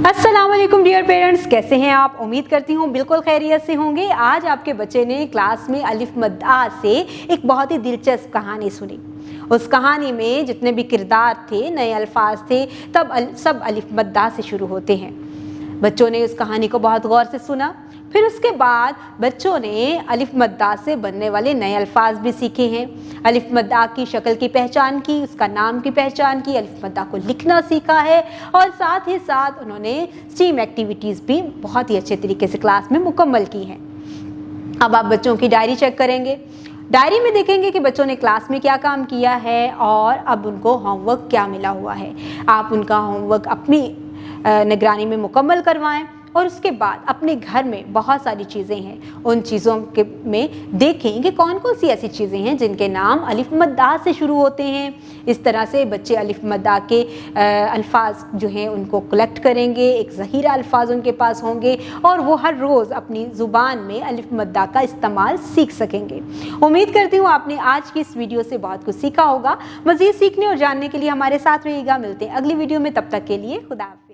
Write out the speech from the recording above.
अस्सलाम वालेकुम dear parents, कैसे हैं आप? उम्मीद करती हूँ बिल्कुल खैरियत से होंगे। आज आपके बच्चे ने क्लास में अलिफ मद आ से एक बहुत ही दिलचस्प कहानी सुनी। उस कहानी में जितने भी किरदार थे, नए अल्फाज थे, सब अलिफ मद आ से शुरू होते हैं। बच्चों ने उस कहानी को बहुत गौर से सुना। फिर उसके बाद बच्चों ने अलिफ मद आ से बनने वाले नए अल्फाज भी सीखे हैं। अलिफ मद आ की शक्ल की पहचान की, उसका नाम की पहचान की, अलिफ मद आ को लिखना सीखा है और साथ ही साथ उन्होंने स्टीम एक्टिविटीज़ भी बहुत ही अच्छे तरीके से क्लास में मुकम्मल की हैं। अब आप बच्चों की डायरी चेक करेंगे। डायरी में देखेंगे कि बच्चों ने क्लास में क्या काम किया है और अब उनको होमवर्क क्या मिला हुआ है। आप उनका होमवर्क अपनी निगरानी में मुकम्मल करवाएं और उसके बाद अपने घर में बहुत सारी चीज़ें हैं, उन चीज़ों के में देखें कि कौन कौन सी ऐसी चीज़ें हैं जिनके नाम अलिफ मद आ से शुरू होते हैं। इस तरह से बच्चे अलिफ मद आ के अल्फाज जो हैं उनको कलेक्ट करेंगे, एक ज़हीरा अल्फाज उनके पास होंगे और वो हर रोज़ अपनी ज़ुबान में अलिफ मद आ का इस्तेमाल सीख सकेंगे। उम्मीद करती हूँ आपने आज की इस वीडियो से बहुत कुछ सीखा होगा। मज़ीद सीखने और जानने के लिए हमारे साथ रहिएगा। मिलते हैं अगली वीडियो में, तब तक के लिए खुदा हाफ़िज़।